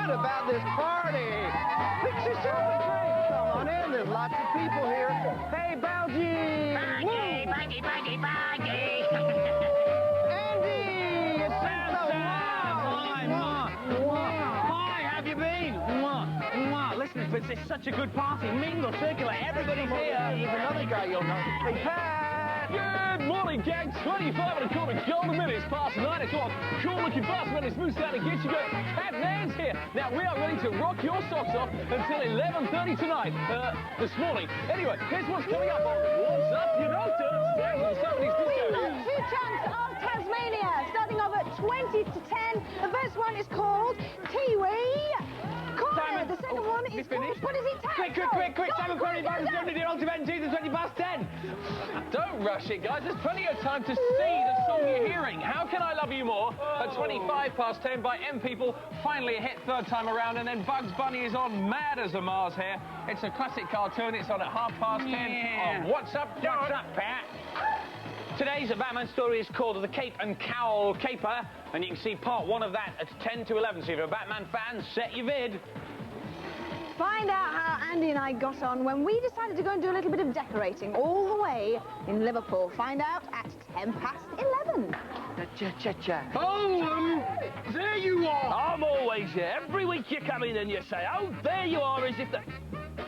About this party. Fix yourself a drink. Come on in. There's lots of people here. Hey, Balgie. Balgie. Andy, it's Sam. Hi, have you been? Listen, it's such a good party. Mingle, circulate, everybody's here. There's another guy you'll know. Hey, Pat. Good morning, gang. 25 and a quarter golden minutes past 9 o'clock. Cool-looking bus ready to smooth down and get you going. Pat Man's here. Now, we are ready to rock your socks off until 11:30 tonight. This morning. Anyway, here's what's coming up on What's Up, You Know, Thursday. Somebody's disco. We've got 2 chunks of Tasmania, starting off at 20 to 10. The first one is called Tiwi. Simon, the second one is called... What is it? Quick. Simon Crowley, Barnes, the ultimate Jesus, 20 past 10. Don't rush it, guys. There's plenty of time to see the song you're hearing. How Can I Love You More? At 25 past 10 by M People. Finally a hit third time around. And then Bugs Bunny is on Mad as a Mars here. It's a classic cartoon. It's on at 10:30 on What's Up, Pat? Today's Batman story is called The Cape and Cowl Caper, and you can see part 1 of that at 10 to 11. So if you're a Batman fan, set your vid. Find out how Andy and I got on when we decided to go and do a little bit of decorating all the way in Liverpool. Find out at 10 past 11. Oh, there you are. I'm always here. Every week you come in and you say, oh, there you are, as if that...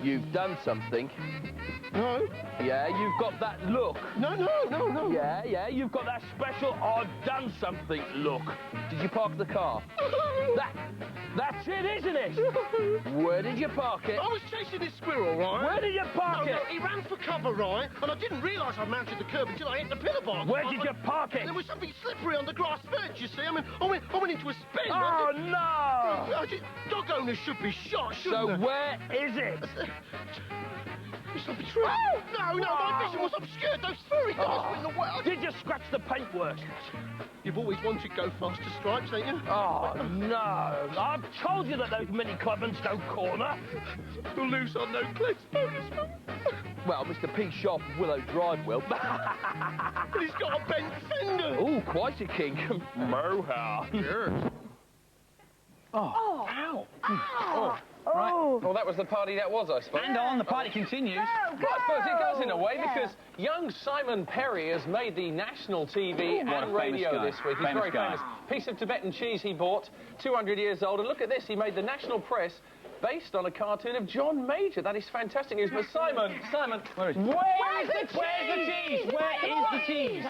You've done something. No. Yeah, you've got that look. No. Yeah, you've got that special I've done something look. Did you park the car? That's it, isn't it? Where did you park it? I was chasing this squirrel, right? Where did you park it? No, he ran for cover, right? And I didn't realise I'd mounted the curb until I hit the pillar box. Where did you park it? There was something slippery on the grass verge, you see. I mean, I went into a spin. Oh, no! Dog owners should be shot, shouldn't So they? where is it? It's not true. Oh! No, my vision was obscured. Those furry guys were in the way. Did you scratch the paintwork? You've always wanted go faster stripes, ain't you? Oh, no. I've told you that those mini clubmans don't corner. You'll lose on no cliffs, bonus. Well, Mr. P. Sharp of Willow Drive will. But he's got a bent fender. Oh, quite a kink. Moha. Yes. Oh. Ow. Oh. Right. Well, that was the party that was, I suppose. And on, the party continues. Well, I suppose it does in a way, because young Simon Perry has made the national TV and radio this week. He's very famous. Piece of Tibetan cheese he bought, 200 years old. And look at this, he made the national press based on a cartoon of John Major. That is fantastic news. But Simon, where's the cheese? Where is the cheese?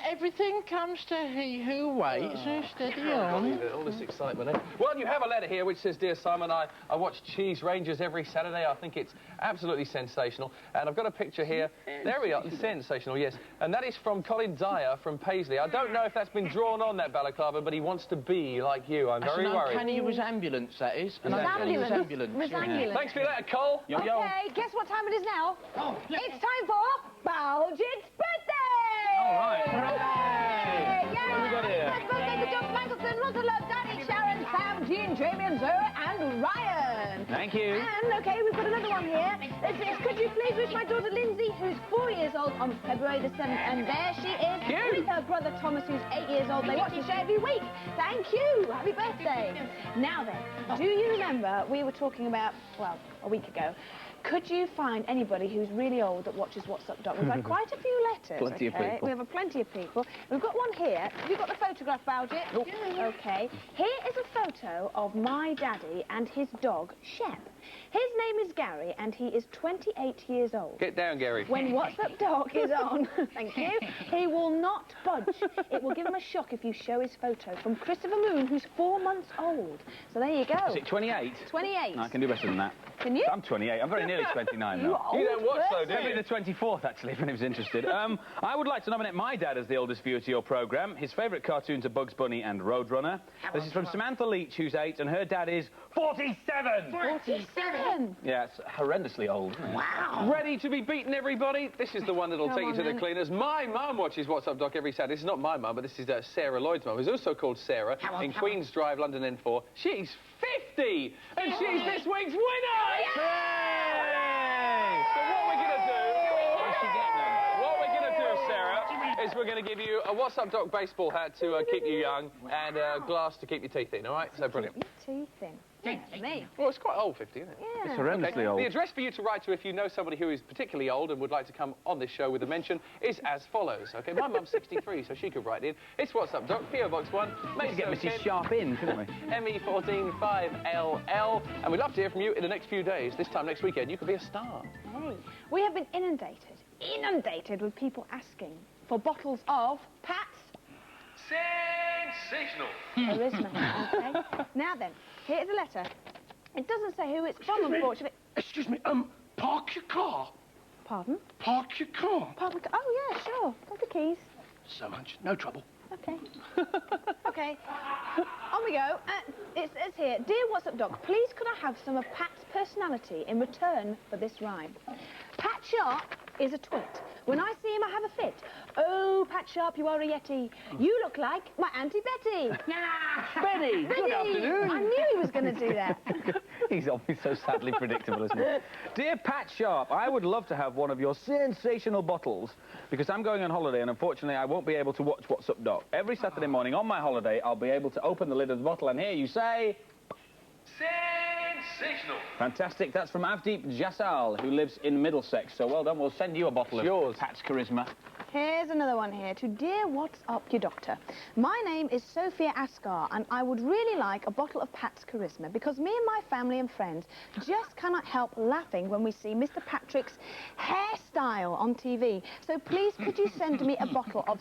Everything comes to he who waits, so steady on. All this excitement, eh? Well, you have a letter here which says, Dear Simon, I watch Cheese Rangers every Saturday. I think it's absolutely sensational. And I've got a picture here. There we are. Sensational, yes. And that is from Colin Dyer from Paisley. I don't know if that's been drawn on that balaclava, but he wants to be like you. I'm very worried. Uncanny resemblance, that is. Resemblance. Thanks for that, Cole. Okay, guess what time it is now? It's time for Balgit's birthday! All right. Hooray! What have we got here? Happy birthday to John Michaelson, Rosalind, Danny, Sharon, Sam, Jean, Jamie and Zoe and Ryan. Thank you. And, OK, we've got another one here. It says, could you please wish my daughter Lindsay, who's 4 years old, on February the 7th. And there she is with her brother Thomas, who's 8 years old. They watch the show every week. Thank you. Happy birthday. Now then, do you remember we were talking about, well, a week ago, could you find anybody who's really old that watches What's Up, Doc? We've had quite a few letters. Plenty of people. We have plenty of people. We've got one here. Have you got the photograph, Balgit? Nope. OK. Here is a photo of my daddy and his dog, Shep. His name is Gary, and he is 28 years old. Get down, Gary. When What's Up, Doc is on, thank you, he will not budge. It will give him a shock if you show his photo from Christopher Moon, who's 4 months old. So there you go. Is it 28? 28. No, I can do better than that. Can you? I'm 28. I'm very nearly 29 now. You don't watch, though, do Maybe you? the 24th, actually, if anyone's interested. I would like to nominate my dad as the oldest viewer to your programme. His favourite cartoons are Bugs Bunny and Roadrunner. This is from Samantha Leach, who's 8, and her dad is 47! 47! Yeah, it's horrendously old, isn't it? Wow. Ready to be beaten, everybody? This is the one that'll take you to the cleaners. My mum watches What's Up, Doc every Saturday. This is not my mum, but this is Sarah Lloyd's mum, who's also called Sarah, in Queen's Drive, London N4. She's 50! And she's this week's winner! is we're going to give you a What's Up Doc baseball hat to keep you young and a glass to keep your teeth in, all right? So brilliant. Teeth in. Yeah, me. Well, it's quite old, 50, isn't it? Yeah. It's horrendously old. The address for you to write to if you know somebody who is particularly old and would like to come on this show with a mention is as follows, OK? My mum's 63, so she could write in. It's What's Up Doc, P.O. Box 1. Let's get Mrs. Sharp in, couldn't we? ME145LL. And we'd love to hear from you in the next few days. This time next weekend, you could be a star. Hey, we have been inundated with people asking for bottles of Pat's Sensational. charisma. Okay? Now then, here's a letter. It doesn't say who it's from, unfortunately. Excuse me, park your car. Pardon? Park your car. Oh, yeah, sure. Got the keys. So much, no trouble. Okay. Okay. On we go. It says here, Dear What's Up Doc, please could I have some of Pat's personality in return for this rhyme? Pat Sharp is a twit. When I see him, I have a fit. Oh, Pat Sharp, you are a yeti. You look like my Auntie Betty. Benny, good afternoon. I knew he was going to do that. He's always so sadly predictable, isn't he? Dear Pat Sharp, I would love to have one of your sensational bottles because I'm going on holiday and unfortunately I won't be able to watch What's Up Doc. Every Saturday morning on my holiday, I'll be able to open the lid of the bottle and hear you say... Sensational. Fantastic. That's from Avdeep Jasal, who lives in Middlesex. So well done. We'll send you a bottle of Pat's charisma. Here's another one here. To Dear What's Up, your doctor. My name is Sophia Ascar, and I would really like a bottle of Pat's charisma because me and my family and friends just cannot help laughing when we see Mr. Patrick's hairstyle on TV. So please, could you send me a bottle of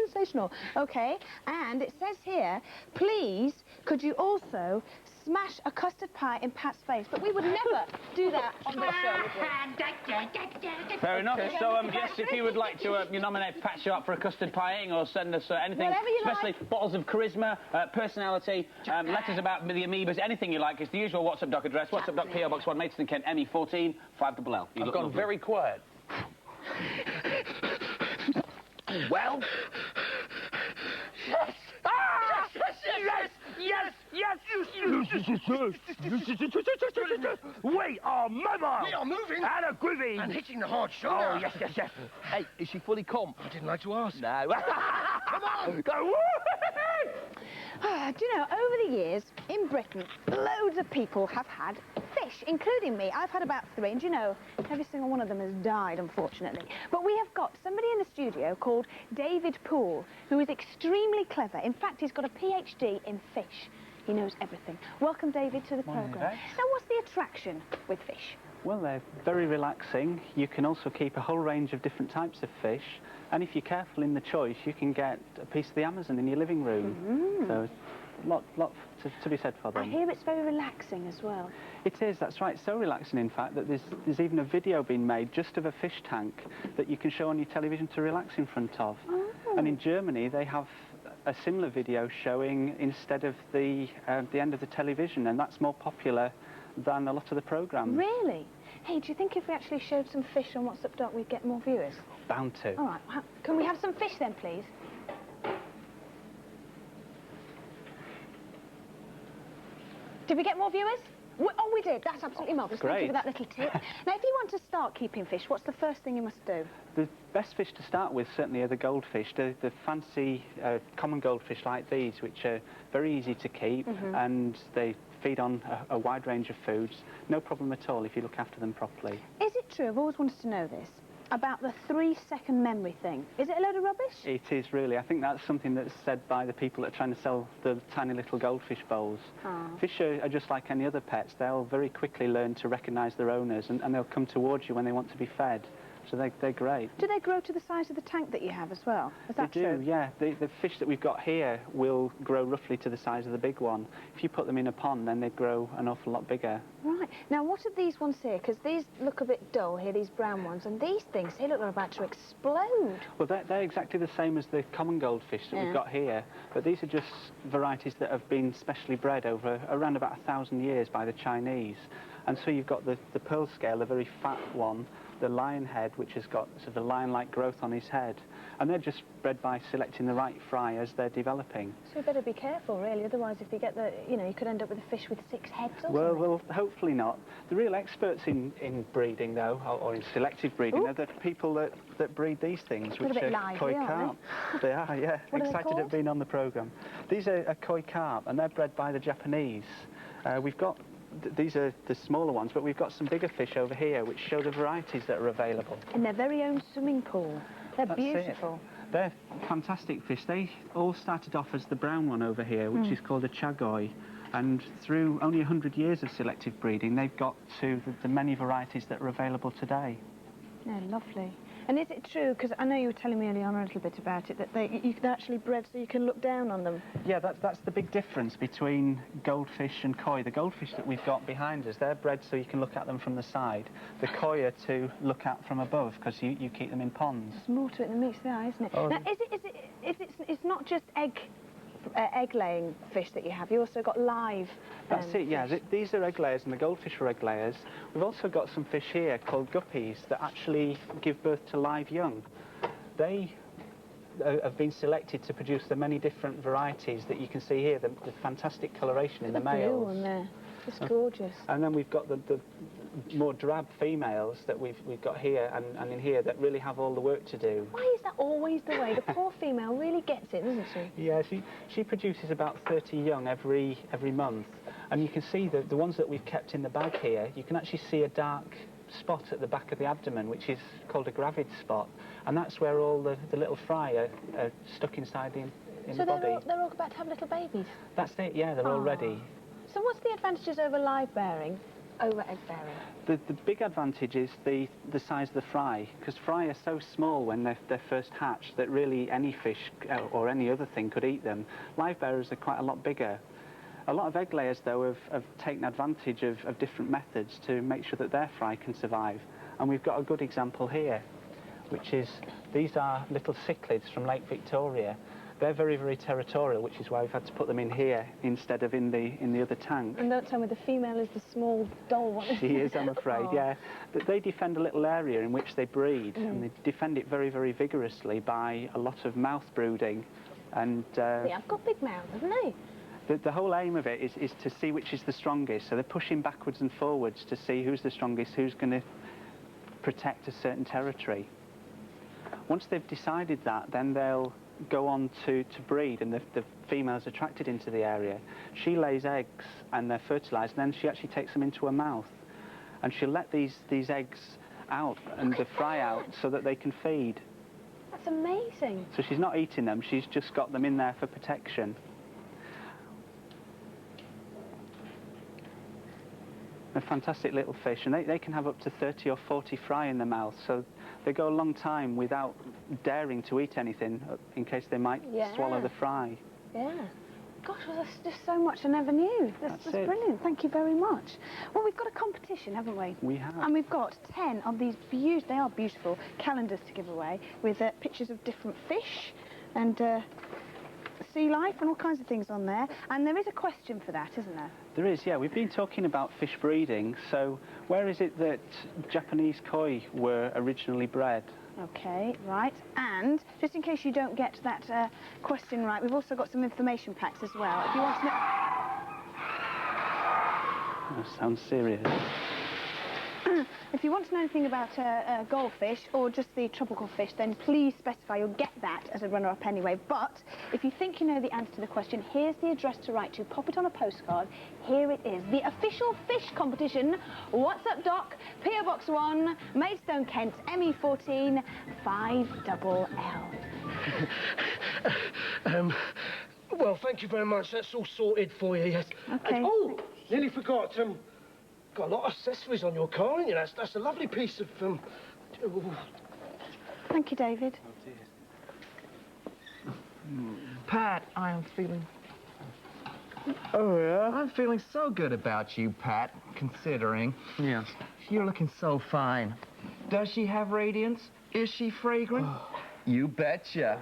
sensational? Okay. And it says here, please, could you also smash a custard pie in Pat's face? But we would never do that on the show, would we? Fair enough. So, yes, if you would like to nominate Pat Sharp for a custard pieing or send us anything, Whatever you especially like. bottles of charisma, personality, letters about the amoebas, anything you like, it's the usual What's Up Doc address. What's Up Doc, P.O. Box 1, Maidstone, Kent, ME14 5LL. I've gone very quiet. Well? Yes! Ah! Yes! We are mobile! We are moving! And a groovy! And hitting the hard shoulder! Oh, yes. Hey, is she fully comp? I didn't like to ask. No. Come on! Go! Do you know, over the years, in Britain, loads of people have had fish, including me. I've had about 3, and do you know, every single one of them has died, unfortunately. But we have got somebody in the studio called David Poole, who is extremely clever. In fact, he's got a PhD in fish. He knows everything. Welcome, David, to the programme. Now, what's the attraction with fish? Well, they're very relaxing. You can also keep a whole range of different types of fish. And if you're careful in the choice, you can get a piece of the Amazon in your living room. So, lot to be said for them. I hear it's very relaxing as well. It is, that's right. So relaxing, in fact, that there's even a video being made just of a fish tank that you can show on your television to relax in front of. And in Germany, they have a similar video showing instead of the end of the television, and that's more popular than a lot of the programmes. Really? Hey, do you think if we actually showed some fish on What's Up Doc, we'd get more viewers? Bound to. All right, can we have some fish then, please? Did we get more viewers? Oh, we did. That's absolutely marvellous. Thank you for that little tip. Now, if you want to start keeping fish, what's the first thing you must do? The best fish to start with certainly are the goldfish, the fancy common goldfish like these, which are very easy to keep and they feed on a wide range of foods. No problem at all if you look after them properly. Is it true, I've always wanted to know this, about the 3-second memory thing? Is it a load of rubbish? It is really. I think that's something that's said by the people that are trying to sell the tiny little goldfish bowls. Fish are just like any other pets. They'll very quickly learn to recognise their owners and they'll come towards you when they want to be fed. So they're great. Do they grow to the size of the tank that you have as well? Is that true? They do, yeah. The fish that we've got here will grow roughly to the size of the big one. If you put them in a pond, then they grow an awful lot bigger. Right. Now, what are these ones here? Because these look a bit dull here, these brown ones, and these things, they look like they're about to explode. Well, they're exactly the same as the common goldfish that we've got here, but these are just varieties that have been specially bred over around about 1,000 years by the Chinese. And so you've got the pearl scale, the very fat one, the lion head, which has got sort of a lion-like growth on his head. And they're just bred by selecting the right fry as they're developing. So you better be careful, really, otherwise if you get the, you know, you could end up with a fish with 6 heads or Well, something. well, hopefully not. The real experts in breeding, though, or in selective breeding, are the people that breed these things, which are koi carp. They are, yeah. What are they Excited called? at being on the programme. These are koi carp, and they're bred by the Japanese. We've got these are the smaller ones, but we've got some bigger fish over here which show the varieties that are available. In their very own swimming pool. They're That's beautiful. it. They're fantastic fish. They all started off as the brown one over here, which is called a chagoi. And through only 100 years of selective breeding, they've got to the many varieties that are available today. Yeah, lovely. And is it true, because I know you were telling me earlier on a little bit about it, that they're actually bred so you can look down on them? Yeah, that's the big difference between goldfish and koi. The goldfish that we've got behind us, they're bred so you can look at them from the side. The koi are to look at from above, because you keep them in ponds. There's more to it than meets the eye, isn't it? Oh, Now, it's not just egg-laying fish that you have, you also got live That's it, yeah. fish. These are egg layers, and the goldfish are egg layers. We've also got some fish here called guppies that actually give birth to live young. They have been selected to produce the many different varieties that you can see here, the fantastic coloration in the males. Blue one there, just gorgeous. And then we've got the more drab females that we've got here and in here that really have all the work to do. Why is that always the way? The poor female really gets it, doesn't she? Yeah, she produces about 30 young every month. And you can see the ones that we've kept in the bag here, you can actually see a dark spot at the back of the abdomen, which is called a gravid spot. And that's where all the little fry are stuck inside the body. So they're all about to have little babies? That's it, yeah, they're all ready. So what's the advantages over live bearing, over egg bearing? The big advantage is the size of the fry, because fry are so small when they're first hatched that really any fish or any other thing could eat them. Live bearers are quite a lot bigger. A lot of egg layers, though, have taken advantage of different methods to make sure that their fry can survive. And we've got a good example here, which is these are little cichlids from Lake Victoria. They're very, very territorial, which is why we've had to put them in here instead of in the other tank. And don't tell me the female is the small doll one. She is, I'm afraid, yeah. But they defend a little area in which they breed, and they defend it very, very vigorously by a lot of mouth brooding. And They have got big mouths, haven't they? the whole aim of it is to see which is the strongest. So they're pushing backwards and forwards to see who's the strongest, who's going to protect a certain territory. Once they've decided that, then they'll go on to breed, and the female's attracted into the area. She lays eggs and they're fertilised, and then she actually takes them into her mouth. And she'll let these eggs out and the fry out so that they can feed. That's amazing. So she's not eating them, she's just got them in there for protection. They're fantastic little fish, and they can have up to 30 or 40 fry in their mouth, so they go a long time without daring to eat anything in case they might swallow the fry. Yeah. Gosh, well, that's just so much I never knew. That's brilliant. Thank you very much. Well, we've got a competition, haven't we? We have. And we've got 10 of these they are beautiful calendars to give away with pictures of different fish and sea life and all kinds of things on there. And there is a question for that, isn't there? There is, yeah. We've been talking about fish breeding, so where is it that Japanese koi were originally bred? Okay, right. And just in case you don't get that question right, we've also got some information packs as well. If you want to know... That sounds serious. If you want to know anything about goldfish or just the tropical fish, then please specify. You'll get that as a runner-up anyway. But if you think you know the answer to the question, here's the address to write to. Pop it on a postcard. Here it is. The official fish competition. What's up, Doc? P.O. Box 1, Maidstone, Kent, ME14 5LL. Well, thank you very much. That's all sorted for you, yes. Okay. Oh, nearly forgot. Got a lot of accessories on your car, haven't you? That's a lovely piece of... Thank you, David. Pat, I am feeling... Oh, yeah? I'm feeling so good about you, Pat, considering. Yes. You're looking so fine. Does she have radiance? Is she fragrant? You betcha.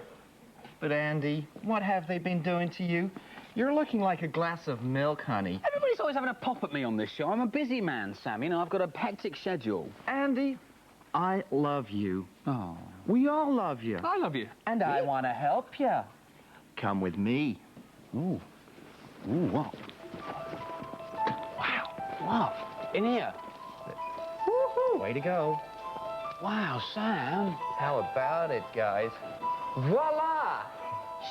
But, Andy, what have they been doing to you? You're looking like a glass of milk, honey. Everybody's always having a pop at me on this show. I'm a busy man, Sam. You know, I've got a hectic schedule. Andy, I love you. Oh. We all love you. I love you. And I want to help you. Come with me. Ooh. Ooh, what? Wow. Wow. In here. Woohoo! Way to go. Wow, Sam. How about it, guys? Voila!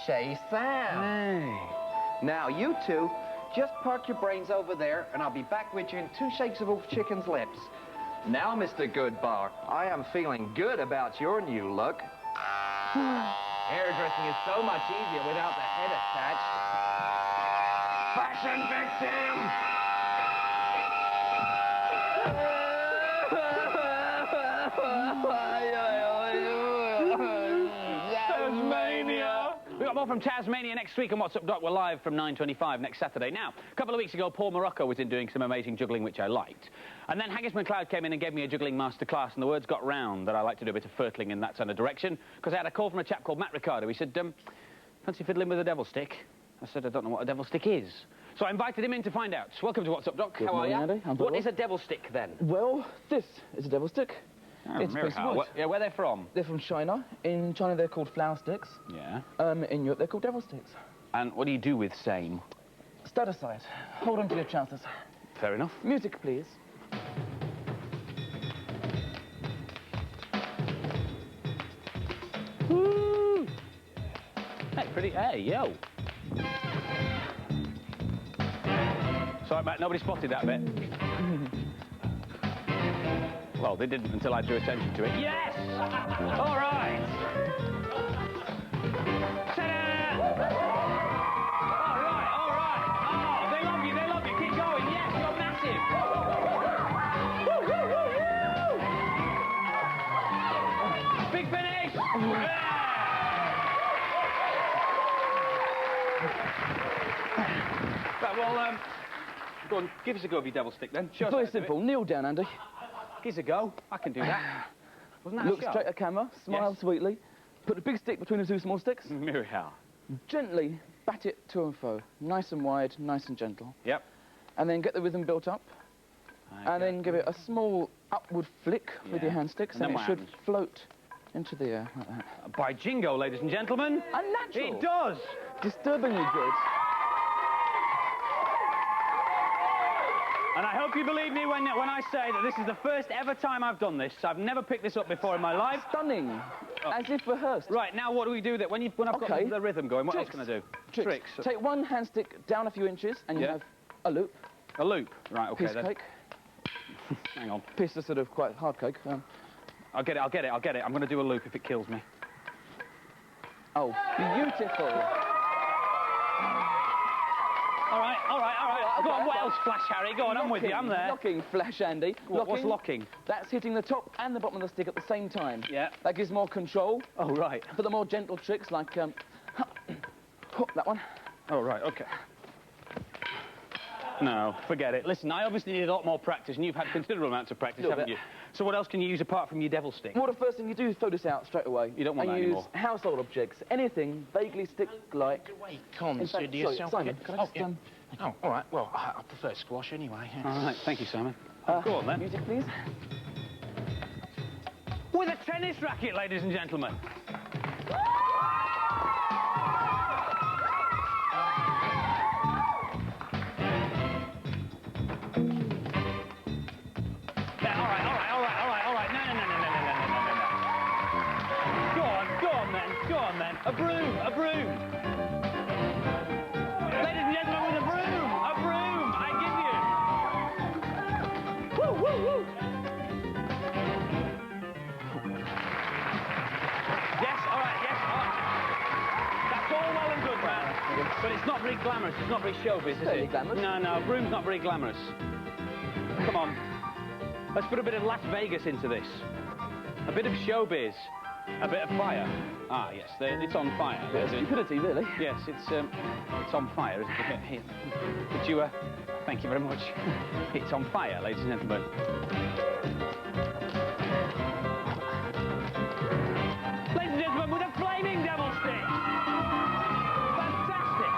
Chez Sam. Hey. Now, you two, just park your brains over there, and I'll be back with you in 2 shakes of a chicken's lips. Now, Mr. Goodbar, I am feeling good about your new look. Hairdressing is so much easier without the head attached. Fashion victim! Tasmania! We've got more from Tasmania next week, and What's Up Doc? We're live from 9:25 next Saturday. Now, a couple of weeks ago, Paul Morocco was in doing some amazing juggling, which I liked. And then Haggis McLeod came in and gave me a juggling masterclass, and the words got round that I like to do a bit of firtling in that kind of direction, because I had a call from a chap called Matt Ricardo. He said, fancy fiddling with a devil stick? I said, I don't know what a devil stick is. So I invited him in to find out. Welcome to What's Up, Doc. Good How are morning, you? Andy. I'm What well. is a devil stick, then? Well, this is a devil stick. Oh, It's a piece of wood. Yeah, where they're from? They're from China. In China, they're called flower sticks. Yeah. In Europe, they're called devil sticks. And what do you do with same? Stand aside. Hold on to your chances. Fair enough. Music, please. Woo! Hey, pretty. Hey, yo. Sorry, Matt, nobody spotted that bit. Well, they didn't until I drew attention to it. Yes! All right! Ta-da! All right, all right. Oh, they love you, they love you. Keep going. Yes, you're massive. Woo, woo, woo, woo! Big finish! Yeah! Right, well, go on, give us a go of your devil stick then. Show us how Very to do it. simple. Kneel down, Andy. Give us a go. I can do that. Wasn't that Look a show? straight at camera. Smile Yes. sweetly. Put the big stick between the 2 small sticks. Muriel. Gently bat it to and fro. Nice and wide, nice and gentle. Yep. And then get the rhythm built up. And then give it a small upward flick with your Yeah. hand sticks, And and then it what should happens? float into the air like that. By jingo, ladies and gentlemen. Unnatural. It does. Disturbingly good. And I hope you believe me when I say that this is the first ever time I've done this. I've never picked this up before in my life. Stunning. As if rehearsed. Right, now what do we do that when I've got Okay. the rhythm going, what Tricks. else can I do? Tricks. Take one hand stick down a few inches, and you Yeah. have a loop. A loop. Right, okay Piece then. of cake. Hang on. Piece of sort of quite hard cake. I'll get it. I'm going to do a loop if it kills me. Oh, beautiful. All right. Go on, what else, Flash Harry? Go on, I'm with you, I'm there. Locking, Flash Andy. What's locking? That's hitting the top and the bottom of the stick at the same time. Yeah. That gives more control. Oh, right. For the more gentle tricks, like, that one. Oh, right, okay. No, forget it. Listen, I obviously need a lot more practice, and you've had considerable amounts of practice, Little haven't bit. you? So what else can you use apart from your devil stick? Well, the first thing you do is throw this out straight away. You don't want and that use anymore. household objects, anything vaguely stick-like. Consider sorry, yourself. Simon, could I just, yeah. Oh, all right. Well, I prefer squash anyway. All right, thank you, Simon. Go on, then. Music, please. With a tennis racket, ladies and gentlemen. Yeah, all right. No. Go on, then. A broom. Ladies and gentlemen, with a broom. I give you. Woo, woo, woo. Yes, all right. That's all well and good, man. But it's not very glamorous. It's not very showbiz, is Fairly it? glamorous. No, broom's not very glamorous. Come on. Let's put a bit of Las Vegas into this. A bit of showbiz. A bit of fire. Ah, yes, it's on fire. Stupidity, really. Yes, it's on fire, isn't it? Here. Could you, thank you very much. It's on fire, ladies and gentlemen. Ladies and gentlemen, with a flaming devil stick. Fantastic.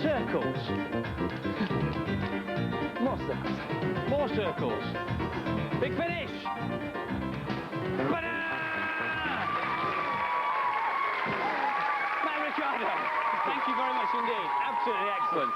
Circles. More circles. More circles. Big finish. Banana! Matt Ricardo, thank you very much indeed. Absolutely excellent.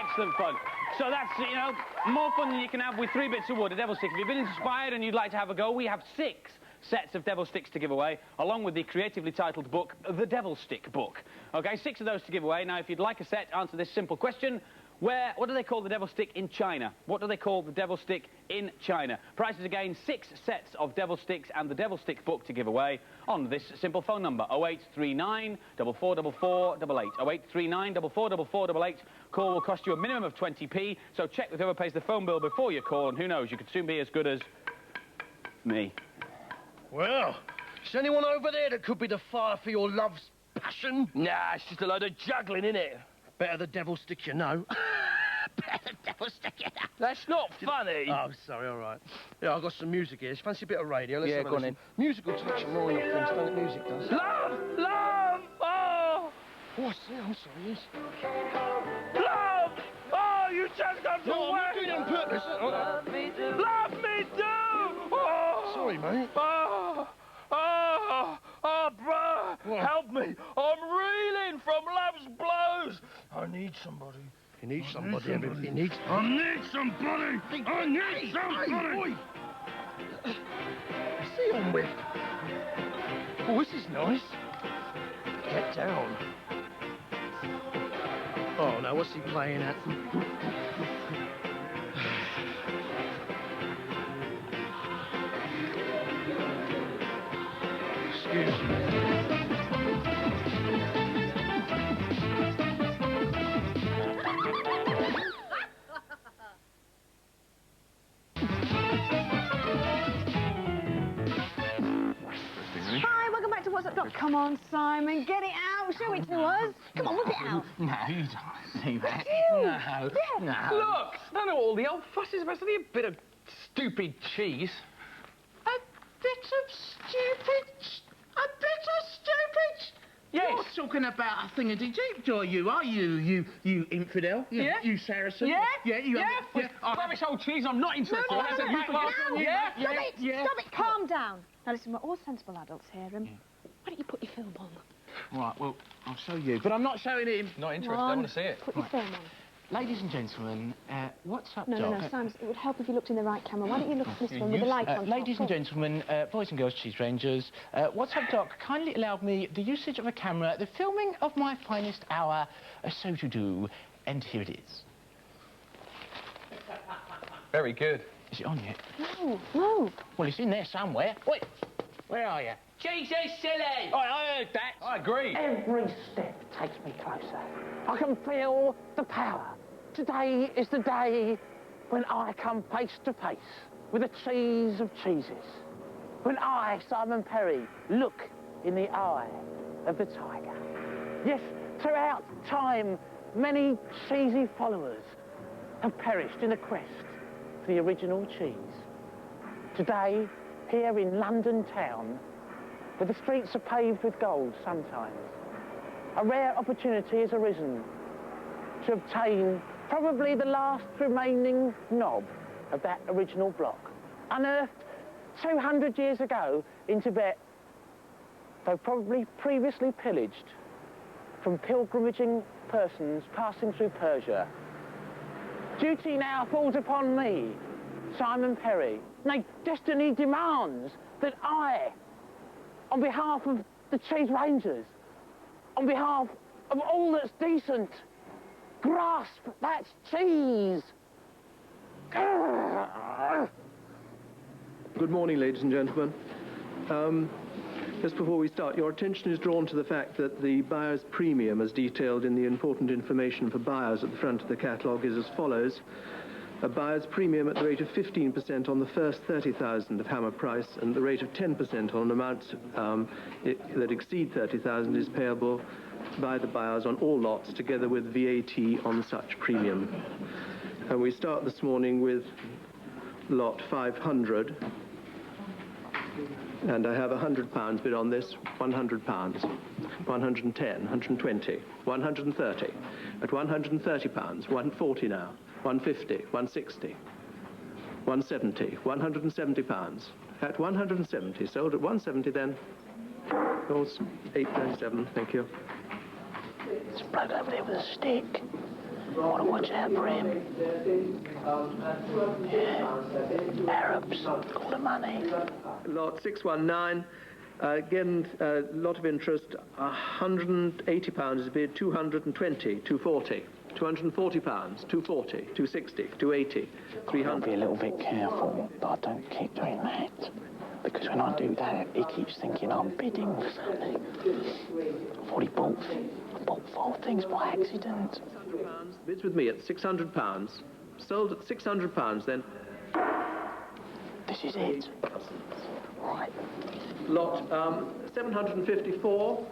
Excellent fun. So that's, you know, more fun than you can have with 3 bits of wood, a devil stick. If you've been inspired and you'd like to have a go, we have 6 sets of devil sticks to give away, along with the creatively titled book, The Devil Stick Book. OK, 6 of those to give away. Now, if you'd like a set, answer this simple question. What do they call the devil stick in China? What do they call the devil stick in China? Prizes again, 6 sets of devil sticks and the devil stick book to give away on this simple phone number, 0839 444488. 0839 444488. Call will cost you a minimum of 20p, so check with whoever pays the phone bill before you call, and who knows, you could soon be as good as me. Well, is anyone over there that could be the fire for your love's passion? Nah, it's just a load of juggling, innit? Better the devil stick you know. Better the devil stick you know. That's not funny. Oh, sorry, all right. Yeah, I've got some music here. Fancy a bit of radio? Let's Yeah, have a go on listen. Music will touch you more than things, don't it? Music does. Love! Love! Oh! Oh, I see. I'm sorry, yes. Love! Oh, you just got to No, I'm not doing it on purpose. Love me too! Oh! Sorry, mate. Oh! Oh! Oh, bruh! What? Help me! I'm reeling from love's blows! I need somebody. You need somebody. You need... I need somebody! I need somebody! What's he on with? Oh, this is nice. Get down. Oh, no, what's he playing at? Excuse me. Hi, welcome back to What's Up, Doc. Come on, Simon, get it out. Show it to us. Come on, whip it out. No, you don't see that. You. No. Yeah. No. Look, I don't know what all the old fuss is about. Something a bit of stupid cheese. A bit of stupid... A bit of stupid... Yes. You're talking about a thing of Egypt, or you are, you infidel? Yeah. You Saracen? Yeah. Yeah, you... Rubbish old cheese, I'm not interested. No, That's no, a no, youthful no, answer on you. no, Yeah. Stop it! Stop it! Calm down. Now listen, we're all sensible adults here, and why don't you put your film on? Right, well, I'll show you, but I'm not showing him. Not interested, Come I on, want to see it. Put your film on. Ladies and gentlemen, what's up, No, Doc? no, Simon, it would help if you looked in the right camera. Why don't you look at this one with the light on? Ladies and top? gentlemen, boys and girls, cheese rangers, what's up, Doc? Kindly allow me the usage of a camera, the filming of my finest hour, so to do, and here it is. Very good. Is it on yet? No, no. Well, it's in there somewhere. Wait, where are you? Jesus, silly! Oh, I heard that. I agree. Every step takes me closer. I can feel the power. Today is the day when I come face to face with the cheese of cheeses. When I, Simon Perry, look in the eye of the tiger. Yes, throughout time, many cheesy followers have perished in the quest for the original cheese. Today, here in London town, where the streets are paved with gold sometimes, a rare opportunity has arisen to obtain probably the last remaining knob of that original block, unearthed 200 years ago in Tibet, though probably previously pillaged from pilgrimaging persons passing through Persia. Duty now falls upon me, Simon Perry. Nay, destiny demands that I, on behalf of the Cheese Rangers, on behalf of all that's decent, grasp that cheese. Good morning, ladies and gentlemen. Just before we start, your attention is drawn to the fact that the buyer's premium, as detailed in the important information for buyers at the front of the catalogue, is as follows. A buyer's premium at the rate of 15% on the first 30,000 of hammer price, and the rate of 10% on amounts that exceed 30,000 is payable by the buyers on all lots, together with VAT on such premium. And we start this morning with lot 500. And I have £100 bid on this, £100, 110, 120, 130. At £130, 140 now, 150, 160, 170, £170. At 170, sold at 170 then. Yours, 837, thank you. There's a bloke over there with a stick. I want to watch out for him. Yeah. Arabs, call the money. Lot 619. Again, a lot of interest. £180 is bid, 220, 240. £240, 240, 260, 280, 300. I'll be a little bit careful, but I don't keep doing that. Because when I do that, he keeps thinking I'm bidding for something. I've already bought 4 things by accident. Bids with me at £600. Sold at £600 then. This is it. Right. Lot 754.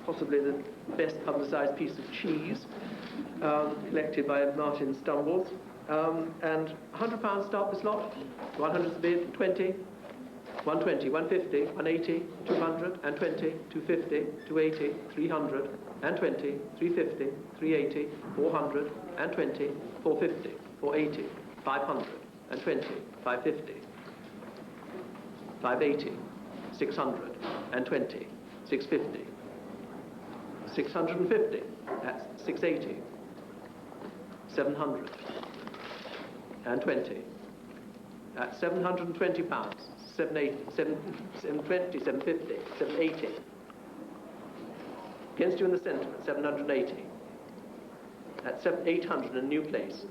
Possibly the best publicised piece of cheese. Collected by Martin Stumbles. And £100 start this lot. 100's the bid, 20. 120, 150, 180, 200, and 20, 250, 280, 300, and 20, 350, 380, 400, and 20, 450, 480, 500, and 20, 550, 580, 600, and 20, 650, 650, that's 680, 700, and 20, that's £720. 720, 750, 780. Against you in the centre at 780. At 800 in a new place.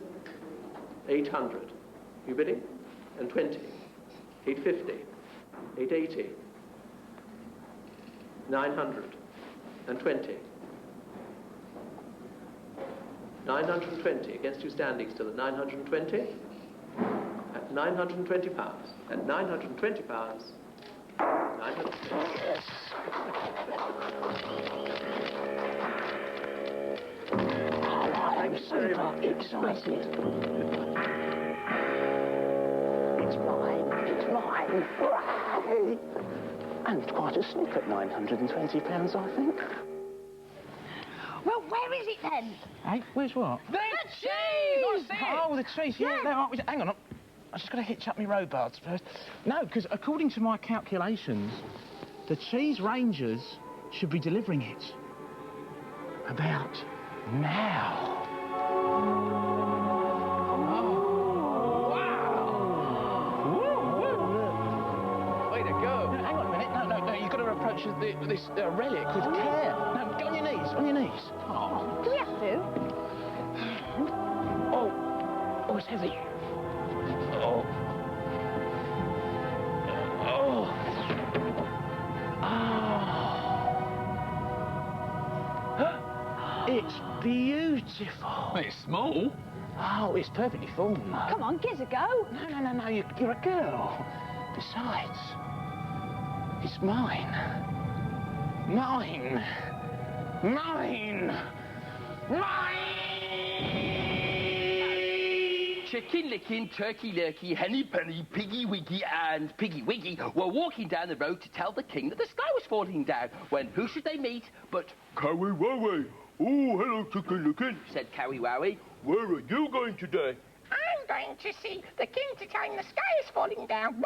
800. You bidding? And 20. 850. 880. 900. And 20. 920. Against you standing still at 920. At £920. At £920. 920. Yes. Oh, I'm super excited. It's mine. It's mine. Hooray! And quite a snip at £920, I think. Well, where is it then? Hey, where's what? The cheese! Oh, the cheese. Yeah. No, hang on. I just got to hitch up my road bars first. No, because according to my calculations, the cheese rangers should be delivering it about now. Oh, wow! Way to go! No, hang on a minute. No, you've got to approach this relic with care. No, go on your knees, Oh. Do we have to? Oh, it's heavy. Oh. It's beautiful. It's small. Oh, it's perfectly formed, though. Come on, give us a go. No, you're a girl. Besides, it's mine. Mine. Chicken licking, turkey lurkey, henny penny, piggy wiggy and piggy wiggy were walking down the road to tell the king that the sky was falling down, when who should they meet but Cowie Wowie. Oh, hello, chicken licking, said Cowie Wowie. Where are you going today? I'm going to see the king to tell him the sky is falling down.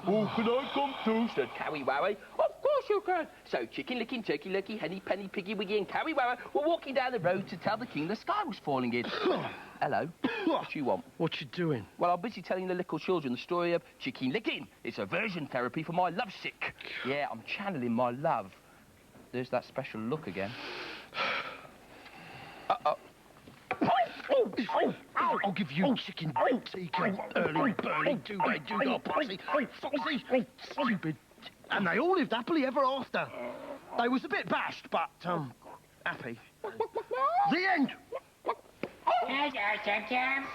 Oh, can I come too, said Cowie Wowie. Of course you can. So Chicken licking, turkey lurkey, henny penny, piggy wiggy and Cowie Wowie were walking down the road to tell the king the sky was falling in. Hello. What do you want? What you doing? Well, I'm busy telling the little children the story of chicken licking. It's aversion therapy for my lovesick. Yeah, I'm channeling my love. There's that special look again. Uh-oh. I'll give you chicken tikka early burning do-day poxy. Foxy, stupid. And they all lived happily ever after. They was a bit bashed, but, happy. The end!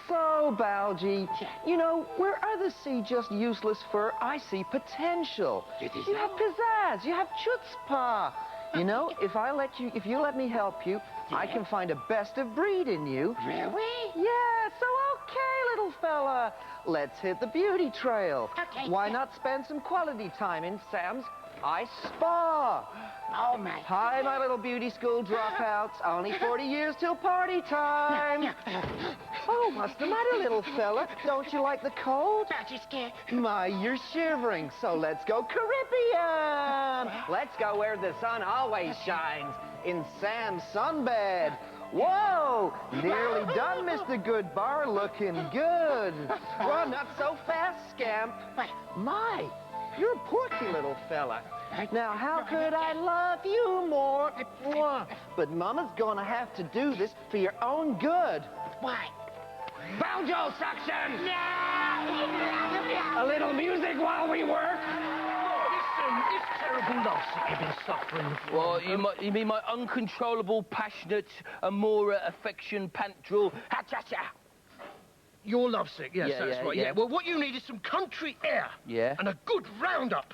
So, Balgy, you know, where others see just useless fur, I see potential. You have pizzazz, you have chutzpah. You know, if you let me help you, I can find a best of breed in you. Really? Yeah, so okay, little fella. Let's hit the beauty trail. Okay. Why not spend some quality time in Sam's Ice Spa? Oh, my. Hi, my little beauty school dropouts. Only 40 years till party time. Oh, what's the matter, little fella? Don't you like the cold? Baldy's scared. My, you're shivering, so let's go Caribbean. Let's go where the sun always shines, in Sam's sunbed. Whoa, nearly done, Mr. Good Bar, looking good. Well, not so fast, scamp. My, you're a porky little fella. Now, how could I love you more? But Mama's gonna have to do this for your own good. Why? Bojo suction! A little music while we work. This terrible lovesick you've been suffering from. Well, you mean my uncontrollable, passionate, amora, affection, pant drool, ha-cha-cha? You're lovesick, yes, Yeah, that's yeah, right. yeah. Well, what you need is some country air. Yeah. And a good roundup.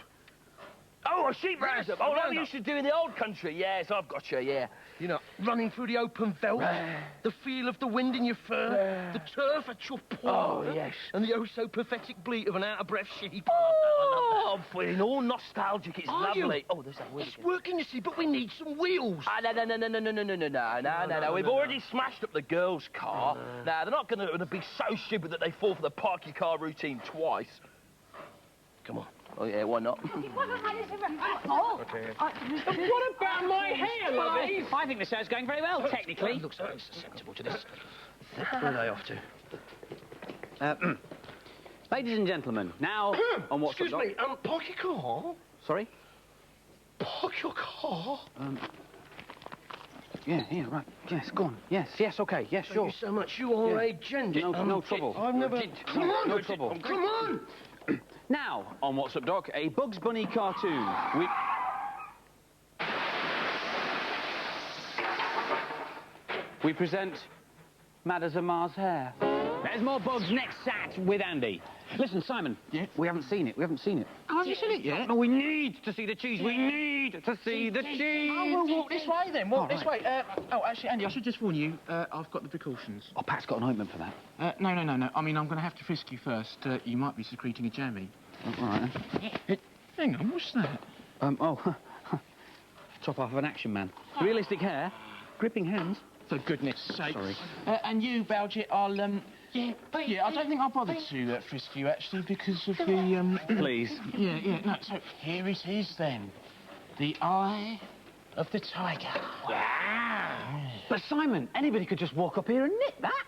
Oh, a sheep roundup. Oh, like we roundup. used to do in the old country. Yes, I've got you, yeah. You know, running through the open veldt, the feel of the wind in your fur, the turf at your paw. Oh, yes. And the oh-so-pathetic bleat of an out-of-breath sheep. Oh, I'm feeling all nostalgic. It's Are you? lovely. Oh, there's that wheel It's again. working, you see, but we need some wheels. No. We've already smashed up the girls' car. Now, they're not going to be so stupid that they fall for the park your car routine twice. Come on. Oh, yeah, why not? Oh. What about my hair, lovey? I think the show's going very well, technically. Looks very susceptible to this. Where are they off to? Ladies and gentlemen, now on what's Excuse me, park your car? Sorry? Park your car? Yeah, right. Yes, go on. Yes, okay. Yes, sure. Thank you so much. You are a gent. No trouble. I've never... Come on! No trouble. Come on! Now, on What's Up, Doc, a Bugs Bunny cartoon. We present Mad as a Mars hair. There's more bugs next sat with Andy. Listen, Simon. Yeah? We haven't seen it. Oh, have you seen it yet? No, we need to see the cheese. We need to see the cheese. Oh, we'll walk this way then. Walk this way. Actually, Andy, I should just warn you. I've got the precautions. Oh, Pat's got an ointment for that. No. I mean, I'm going to have to frisk you first. You might be secreting a jammy. Oh, all right, then. Hang on, what's that? Top half of an action man. Realistic hair, gripping hands. For goodness sake. Sorry. And you, Balgy, I'll, Yeah, I don't think I'll bother to frisk you, actually, because of the, Please. Yeah, no, so here it is, then. The Eye of the Tiger. Yeah. But, Simon, anybody could just walk up here and nick that.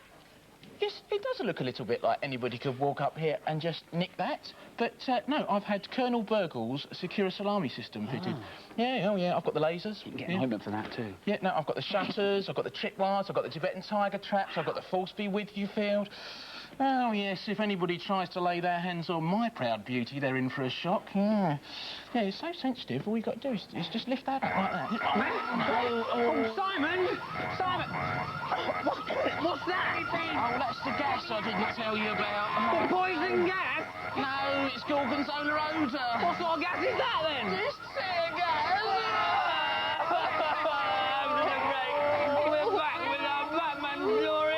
Yes, it does look a little bit like anybody could walk up here and just nick that. But, no, I've had Colonel Burgle's secure salami system fitted. Yeah, I've got the lasers. You can get an ointment for that, too. Yeah, no, I've got the shutters, I've got the tripwires, I've got the Tibetan tiger traps, I've got the force be with you field. Oh, yes, if anybody tries to lay their hands on my proud beauty, they're in for a shock. Yeah, it's so sensitive. All we've got to do is just lift that up like that. Oh, Simon! What's that? Oh, that's the gas I didn't tell you about. The poison gas? No, it's gorgonzola odour. What sort of gas is that, then? Just tear gas. We're back with our Batman glory.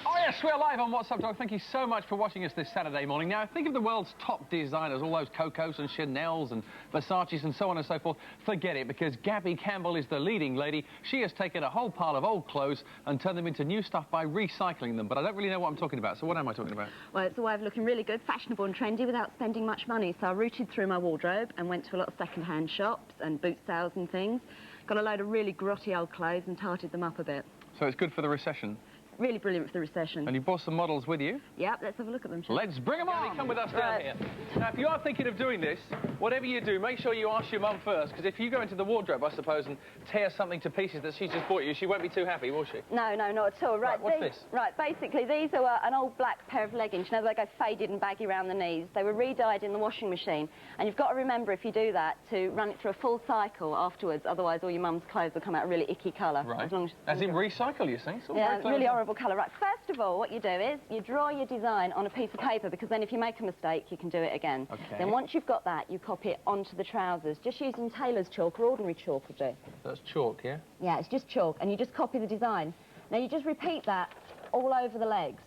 Oh, yes, we're live on What's Up, Dog. Thank you so much for watching us this Saturday morning. Now, think of the world's top designers, all those Cocos and Chanels and Versace's and so on and so forth. Forget it, because Gabby Campbell is the leading lady. She has taken a whole pile of old clothes and turned them into new stuff by recycling them. But I don't really know what I'm talking about, so what am I talking about? Well, it's a way of looking really good, fashionable and trendy without spending much money. So I rooted through my wardrobe and went to a lot of second-hand shops and boot sales and things. Got a load of really grotty old clothes and tarted them up a bit. So it's good for the recession. Really brilliant for the recession. And you brought some models with you? Yep, let's have a look at them, shall we? Let's bring them on. Come with us down here. Now, if you are thinking of doing this, whatever you do, make sure you ask your mum first, because if you go into the wardrobe, I suppose, and tear something to pieces that she's just bought you, she won't be too happy, will she? No, not at all. Right, what's this? Right, basically, these are an old black pair of leggings. You know, they go faded and baggy around the knees. They were re-dyed in the washing machine. And you've got to remember, if you do that, to run it through a full cycle afterwards. Otherwise, all your mum's clothes will come out a really icky colour. Right. As long as in recycle, you think? Yeah, really horrible. horrible colour. Right, first of all, what you do is you draw your design on a piece of paper, because then if you make a mistake, you can do it again. Okay. Then once you've got that, you copy it onto the trousers. Just using tailor's chalk or ordinary chalk will do. That's chalk, yeah? Yeah, it's just chalk, and you just copy the design. Now, you just repeat that all over the legs.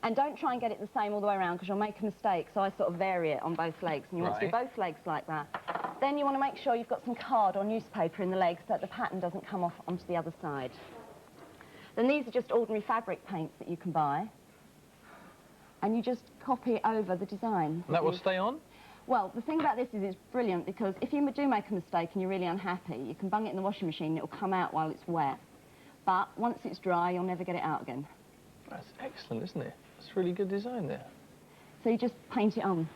And don't try and get it the same all the way around, because you'll make a mistake, so I sort of vary it on both legs, and you want to do both legs like that. Then you want to make sure you've got some card or newspaper in the legs so that the pattern doesn't come off onto the other side. Then these are just ordinary fabric paints that you can buy, and you just copy over the design. And that will stay on? Well, the thing about this is it's brilliant, because if you do make a mistake and you're really unhappy, you can bung it in the washing machine and it will come out while it's wet. But once it's dry, you'll never get it out again. That's excellent, isn't it? It's really good design there. So you just paint it on.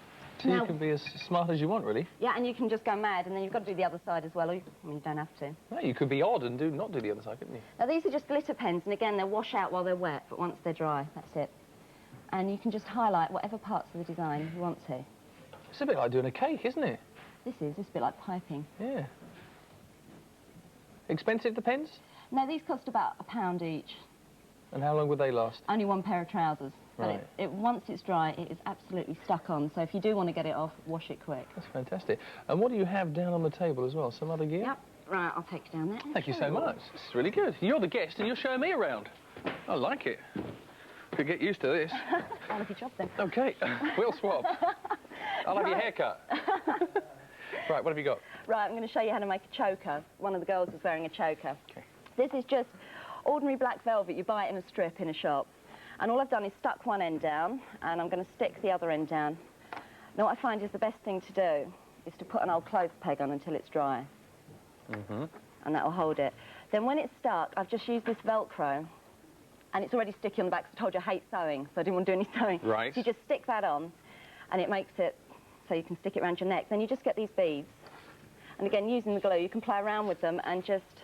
So you can be as smart as you want, really. Yeah, and you can just go mad, and then you've got to do the other side as well. I mean, you don't have to. No, you could be odd and not do the other side, couldn't you? Now, these are just glitter pens, and again, they'll wash out while they're wet, but once they're dry, that's it. And you can just highlight whatever parts of the design you want to. It's a bit like doing a cake, isn't it? This is a bit like piping. Yeah. Expensive, the pens? No, these cost about £1 each. And how long would they last? Only one pair of trousers. Right. And once it's dry, it is absolutely stuck on. So if you do want to get it off, wash it quick. That's fantastic. And what do you have down on the table as well? Some other gear? Yep. Right, I'll take you down there. Thank you so much. It's really good. You're the guest and you're showing me around. I like it. Could get used to this. I'll have your job then. OK, we'll swap. I'll have your haircut. Right, what have you got? Right, I'm going to show you how to make a choker. One of the girls is wearing a choker. Okay. This is just ordinary black velvet. You buy it in a strip in a shop. And all I've done is stuck one end down, and I'm going to stick the other end down. Now, what I find is the best thing to do is to put an old clothes peg on until it's dry. Mm-hmm. And that will hold it. Then when it's stuck, I've just used this Velcro, and it's already sticky on the back, so I told you I hate sewing, so I didn't want to do any sewing. Right. So you just stick that on, and it makes it so you can stick it around your neck. Then you just get these beads, and again, using the glue, you can play around with them and just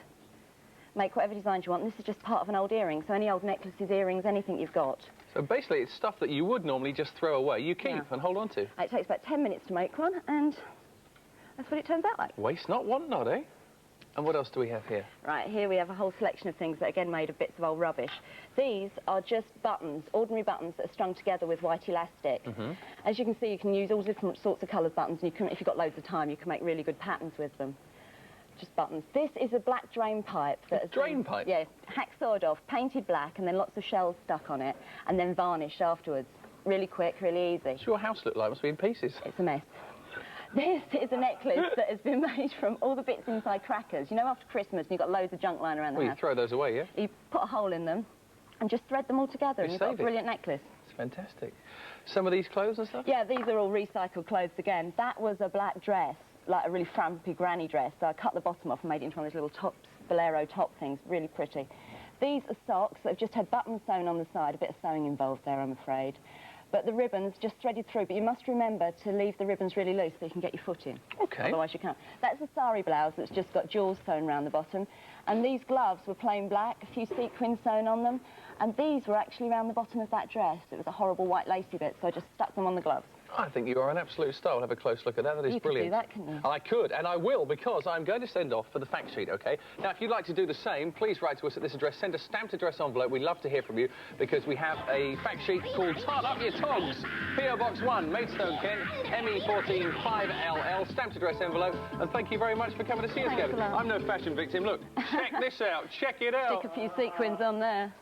make whatever designs you want. And this is just part of an old earring, so any old necklaces, earrings, anything you've got. So basically, it's stuff that you would normally just throw away. You keep and hold on to. It takes about 10 minutes to make one, and that's what it turns out like. Waste not, want not, eh? And what else do we have here? Right, here we have a whole selection of things that are, again, made of bits of old rubbish. These are just buttons, ordinary buttons that are strung together with white elastic. Mm-hmm. As you can see, you can use all different sorts of coloured buttons, and you can, if you've got loads of time, you can make really good patterns with them. Just buttons. This is a black drain pipe. Drain pipe? Yeah, hacksawed off, painted black, and then lots of shells stuck on it, and then varnished afterwards. Really quick, really easy. What's your house look like? It must be in pieces. It's a mess. This is a necklace that has been made from all the bits inside crackers. You know, after Christmas, and you've got loads of junk lying around the house. You throw those away, yeah? You put a hole in them and just thread them all together, and you've got a brilliant necklace. It's fantastic. Some of these clothes and stuff? Yeah, these are all recycled clothes again. That was a black dress, like a really frumpy granny dress, so I cut the bottom off and made it into one of those little tops, bolero top things, really pretty. These are socks that have just had buttons sewn on the side, a bit of sewing involved there, I'm afraid. But the ribbons just threaded through, but you must remember to leave the ribbons really loose so you can get your foot in. OK. Otherwise you can't. That's a sari blouse that's just got jewels sewn around the bottom. And these gloves were plain black, a few sequins sewn on them. And these were actually around the bottom of that dress. It was a horrible white lacy bit, so I just stuck them on the gloves. I think you are an absolute star. We'll have a close look at that. That is brilliant. You could do that, couldn't you? I could, and I will, because I'm going to send off for the fact sheet, OK? Now, if you'd like to do the same, please write to us at this address. Send a stamped address envelope. We'd love to hear from you, because we have a fact sheet called Tart Up Your Togs. P.O. Box 1, Maidstone, Kent, ME14 5LL, stamped address envelope. And thank you very much for coming to see us, Gavin. I'm no fashion victim. Look, check this out. Check it out. Stick a few sequins on there.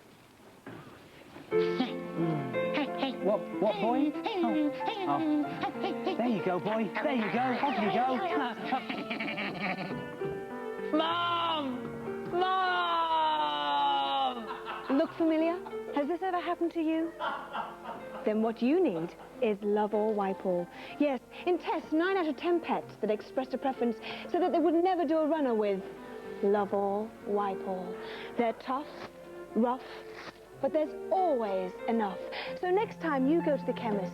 What, boy? Oh. There you go, boy. There you go. Off you go. Mom! Mom! Look familiar? Has this ever happened to you? Then what you need is Love All, Wipe All. Yes, in tests, 9 out of 10 pets that expressed a preference said that they would never do a runner with Love All, Wipe All. They're tough, rough, but there's always enough. So next time you go to the chemist,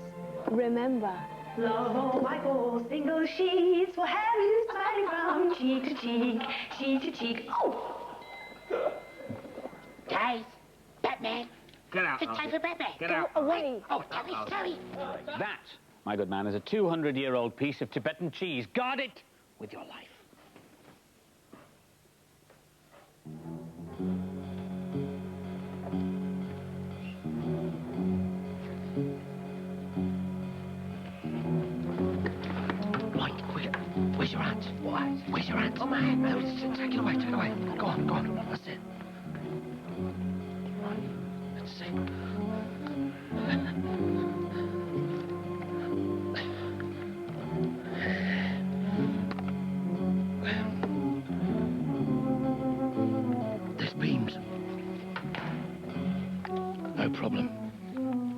remember, Love all, wipe all, single sheets will have you smiling from cheek to cheek, cheek to cheek. Oh! Guys, Batman. Get out. It's time for Batman. Get out. away. Oh, sorry. That, my good man, is a 200-year-old piece of Tibetan cheese. Guard it with your life. Where's your hat? What? Where's your hat? On my head, man. No, take it away, take it away. Go on, go on. That's it. Right. Let's see. There's beams. No problem.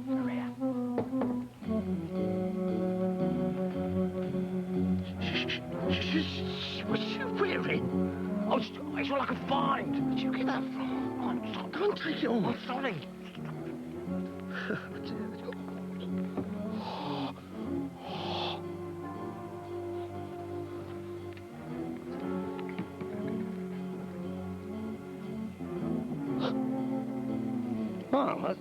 Maria. What's you wearing? Oh, it's all I could find. Where'd you get that from? Oh, go and take it on. I'm sorry. Oh, that's...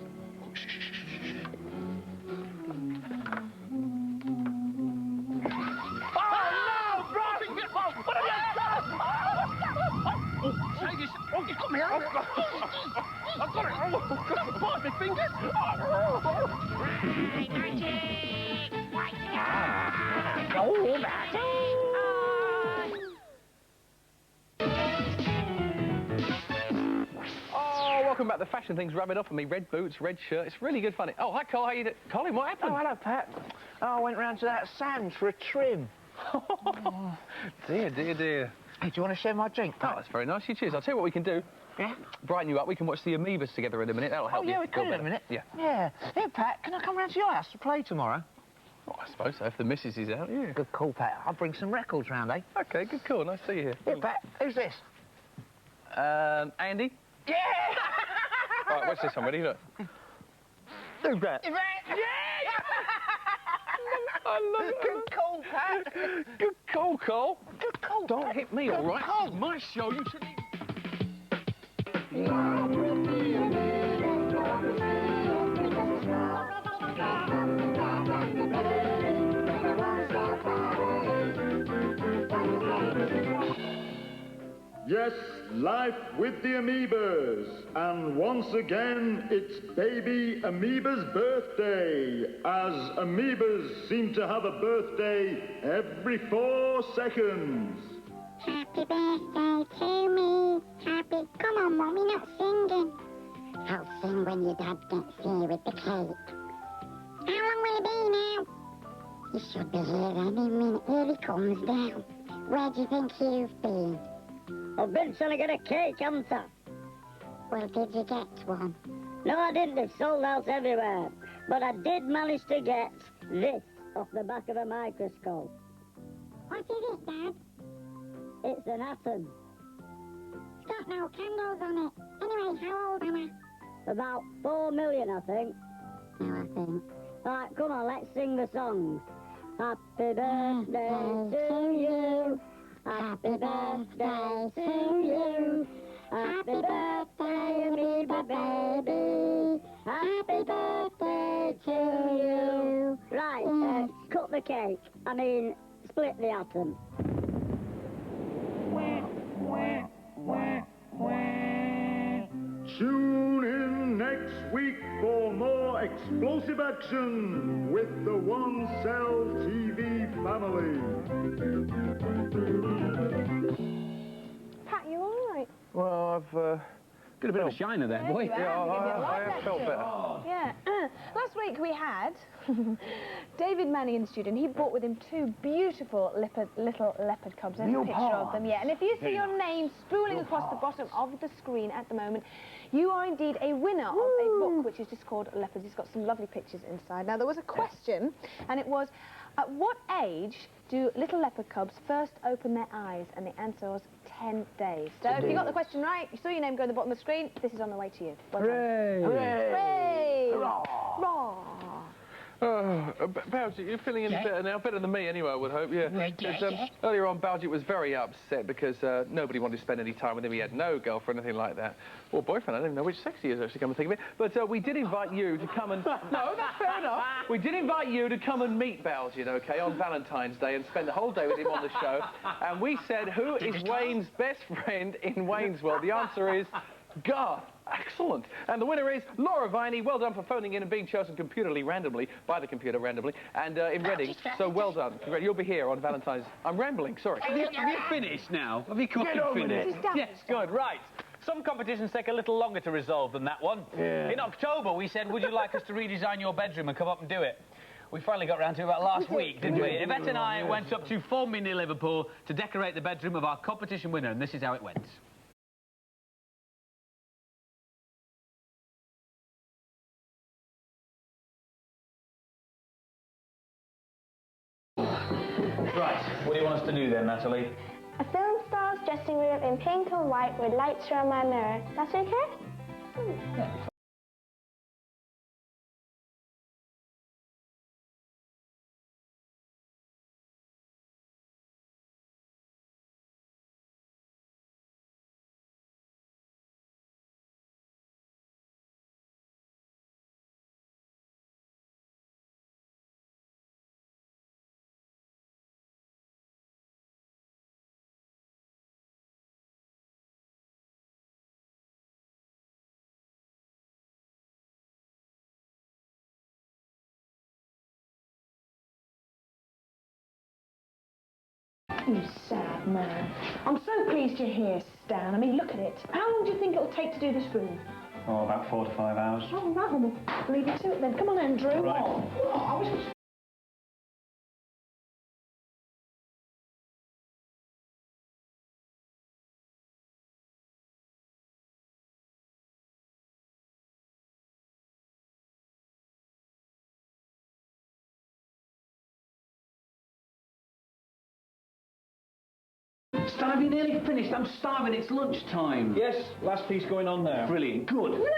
Oh, you got me out. I've got it. Oh, bite my fingers. Oh, welcome back. The fashion thing's rubbing off on me. Red boots, red shirt. It's really good fun. Oh, hi, Carl. How you doing? Colin, what happened? Oh, hello, Pat. Oh, I went round to that Sam's for a trim. Oh, dear, dear, dear. Hey, do you want to share my drink, Pat? Oh, that's very nice. Cheers. I'll tell you what we can do. Yeah? Brighten you up. We can watch the Amoebas together in a minute. That'll help you. Oh, yeah, we could in a minute. Yeah. Yeah. Hey, Pat, can I come round to your house to play tomorrow? Oh, I suppose so, if the missus is out, yeah. Good call, Pat. I'll bring some records round, eh? OK, good call. Nice to see you here. Hey, Pat, who's this? Andy? Yeah! All right, watch this one. Ready? Look. Who's that? Yeah! I love it. Good call, Pat. Good call, Cole. Good call. Don't hit me, all right? Call. It's my show. You should... Yes, life with the Amoebas. And once again, it's baby Amoeba's birthday, as Amoebas seem to have a birthday every 4 seconds. Happy birthday to me. Happy... Come on, Mum, you're not singing. I'll sing when your dad gets here with the cake. How long will it be now? He should be here any minute. Here he comes down. Where do you think you've been? I've been trying to get a cake, haven't I? Well, did you get one? No, I didn't. It's sold out everywhere. But I did manage to get this off the back of a microscope. What is it, Dad? It's an atom. It's got no candles on it. Anyway, how old am I? About 4 million, I think. No, I think. Right, come on, let's sing the song. Happy birthday to you. Happy birthday to you. Happy birthday, Amoeba baby. Happy birthday to you. Right, cut the cake. I mean, split the atom. Tune in next week for more explosive action with the One Cell TV family. Pat, you all right? Well, I've got a bit of a shiner there, boy. Yeah, I have felt better. Yeah. Last week we had David Manning in the studio, and he brought with him 2 beautiful little leopard cubs. There's a picture of them, yeah. And if you see your name spooling across the bottom of the screen at the moment, you are indeed a winner of a book which is just called Leopards. It's got some lovely pictures inside. Now, there was a question, and it was, at what age do little leopard cubs first open their eyes? And the answer was 10 days. So if you got the question right, you saw your name go at the bottom of the screen, this is on the way to you. Well Hooray! done. Hooray! Hurrah! Hurrah! Balgit, you're feeling any better now? Better than me, anyway, I would hope, yeah. Earlier on, Balgit was very upset because nobody wanted to spend any time with him. He had no girlfriend, anything like that. Or boyfriend, I don't even know which sex he is, actually, come and think of it. But we did invite you to come and... No, that's fair enough. We did invite you to come and meet Balgit, OK, on Valentine's Day and spend the whole day with him on the show. And we said, who is Wayne's best friend in Wayne's World? The answer is... Garth, excellent. And the winner is Laura Viney. Well done for phoning in and being chosen computerly randomly, by the computer randomly, and in Reading. So well done. You'll be here on Valentine's... I'm rambling, sorry. Have you finished now? Have you cooking finished? Yes, good, right. Some competitions take a little longer to resolve than that one. Yeah. In October, we said, would you like us to redesign your bedroom and come up and do it? We finally got round to it about last week, didn't we? Yvette and I went up to 4 Mini Liverpool to decorate the bedroom of our competition winner, and this is how it went. Right, what do you want us to do then, Natalie? A film star's dressing room in pink and white with lights around my mirror. That's okay? Yeah. You sad man. I'm so pleased you're here, Stan. I mean, look at it. How long do you think it'll take to do this room? Oh, about 4 to 5 hours. Oh, right, well, we'll leave you to it then. Come on, Andrew. Right. Oh, I was... Stan, you nearly finished. I'm starving. It's lunchtime. Yes, last piece going on there. Brilliant. Good. No,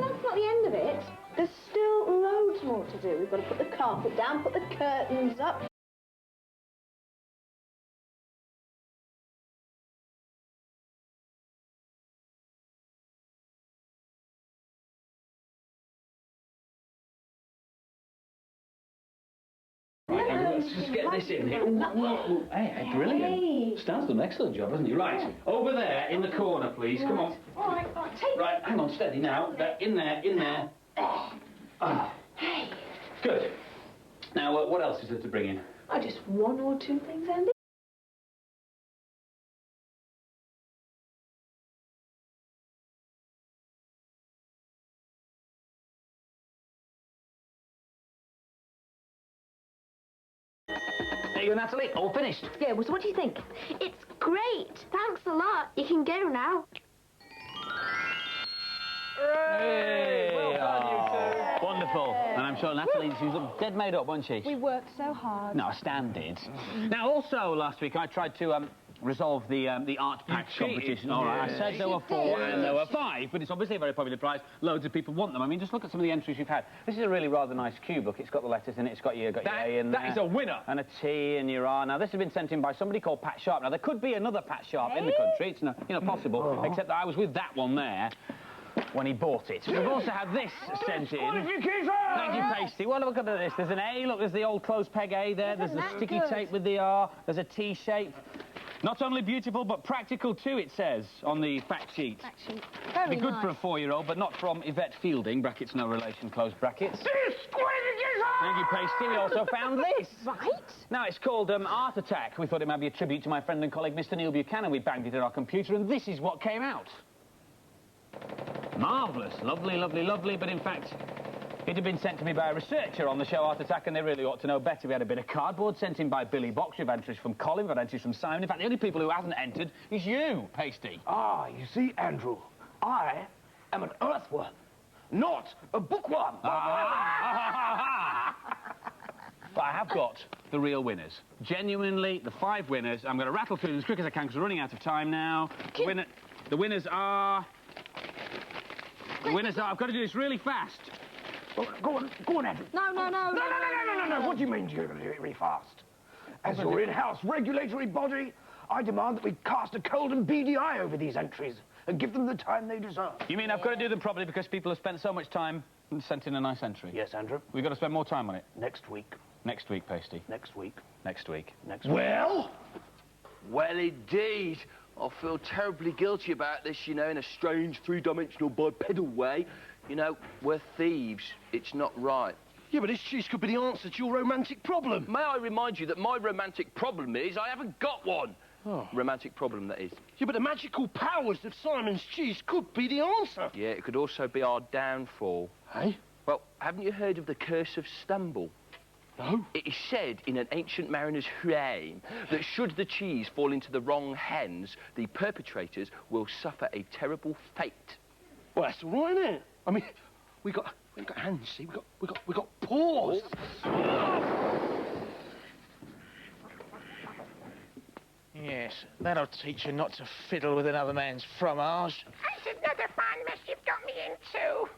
that's not the end of it. There's still loads more to do. We've got to put the carpet down, put the curtains up. Let's just get this in here. Hey, brilliant. Stan's done an excellent job, hasn't he? Right, over there in the corner, please. Come on. All right, take Right, hang on, steady now. In there. Hey. Good. Now, what else is there to bring in? Oh, just 1 or 2 things, Andy. There you go, Natalie. All finished. Yeah, well, so what do you think? It's great. Thanks a lot. You can go now. Hey! Well done, you two. Wonderful. And I'm sure Natalie, she was dead made up, wasn't she? We worked so hard. No, Stan did. Now, also, last week, I tried to resolve the art pack competition. All right, I said there were 4 and there were 5, but it's obviously a very popular prize. Loads of people want them. I mean, just look at some of the entries you've had. This is a really rather nice cue book. It's got the letters in it. It's got your A in there. That is a winner. And a T and your R. Now, this has been sent in by somebody called Pat Sharp. Now, there could be another Pat Sharp in the country. It's not, possible, except that I was with that one there when he bought it. We've also had this sent in. Thank you, Pasty. Well, look at this. There's an A. Look, there's the old closed peg A there. There's the sticky tape with the R. There's a T shape. Not only beautiful, but practical too, it says on the fact sheet. Very Be good nice. for a 4-year-old, but not from Yvette Fielding, brackets no relation, close brackets. Thank you, Pasty. We also found this. Right. Now, it's called Art Attack. We thought it might be a tribute to my friend and colleague, Mr. Neil Buchanan. We banged it in our computer, and this is what came out. Marvellous. Lovely, lovely, lovely, but in fact, it had been sent to me by a researcher on the show Art Attack, and they really ought to know better. We had a bit of cardboard sent in by Billy Box. We've had entries from Colin, we've had entries from Simon. In fact, the only people who hasn't entered is you, Pasty. Ah, you see, Andrew, I am an earthworm, not a bookworm. But I have got the real winners. Genuinely, the 5 winners. I'm going to rattle through them as quick as I can because we're running out of time now. The winners are... I've got to do this really fast. Go on, Andrew. No. No. What do you mean you're going to do it really fast? As your in-house regulatory body, I demand that we cast a cold and beady eye over these entries and give them the time they deserve. You mean I've got to do them properly because people have spent so much time and sent in a nice entry? Yes, Andrew. We've got to spend more time on it? Next week. Next week, Pasty. Next week. Next week. Next week. Well, indeed. I feel terribly guilty about this, you know, in a strange three-dimensional bipedal way. You know, we're thieves. It's not right. Yeah, but this cheese could be the answer to your romantic problem. May I remind you that my romantic problem is I haven't got one. Oh. Romantic problem, that is. Yeah, but the magical powers of Simon's cheese could be the answer. Yeah, it could also be our downfall. Hey? Well, haven't you heard of the curse of Stumble? No. It is said in an ancient mariner's rhyme that should the cheese fall into the wrong hands, the perpetrators will suffer a terrible fate. Well, that's all right, isn't it? I mean, we got hands, see? We got paws. Yes, that'll teach you not to fiddle with another man's fromage. That's another fine mess you've got me into.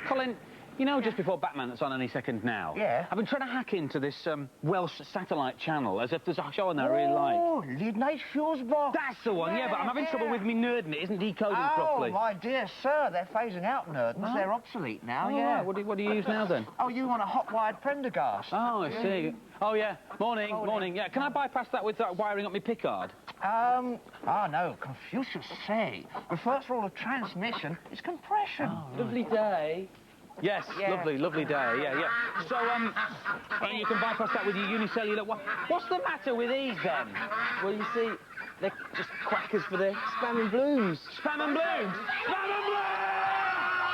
Colin, you know, just before Batman that's on any second now, Yeah? I've been trying to hack into this Welsh satellite channel as if there's a show on there I really like. Oh, Late Night Fuse Box. That's the one, yeah, but I'm having trouble with me nerding. It isn't decoding properly. Oh, my dear sir, they're phasing out nerdens. Huh? They're obsolete now, Oh, yeah. right. What do you use now, then? Oh, you want a hot-wired Prendergast? Oh, I see. Oh, yeah. Morning. Yeah, can I bypass that with wiring up my Pickard? No. Confucius say the first rule of transmission is compression. Oh, lovely day. Yes, Yeah. lovely day, yeah. So, you can bypass that with your unicellular... What's the matter with these, then? Well, you see, they're just crackers for the spam and blooms. Spam and blooms! Spam and blooms!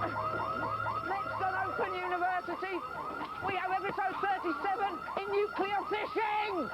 Next on Open University, we have episode 37 in nuclear fishing.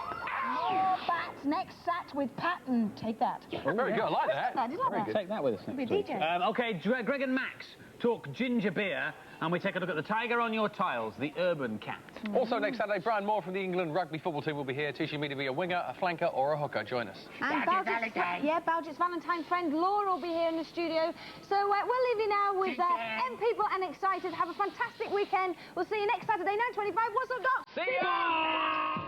Bats next sat with Patton. Take that. Very good, I like that. I did like that. Take that with us next Be week. DJ. OK, Greg and Max talk ginger beer, and we take a look at the tiger on your tiles, the urban cat. Also next Saturday, Brian Moore from the England rugby football team will be here, teaching me to be a winger, a flanker or a hooker. Join us. And Baljeet's Valentine friend Laura will be here in the studio. So we're leaving now with M People and Excited. Have a fantastic weekend. We'll see you next Saturday, 9:25. What's up, Doc? See ya!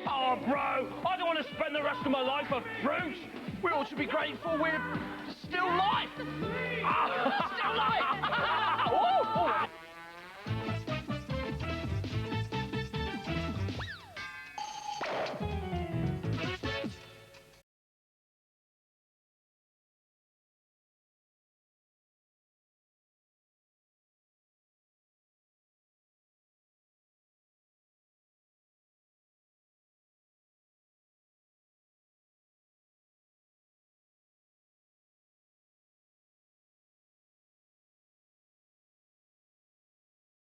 Oh, bro, I don't want to spend the rest of my life a fruit. We ought to be grateful we're still alive. Still alive.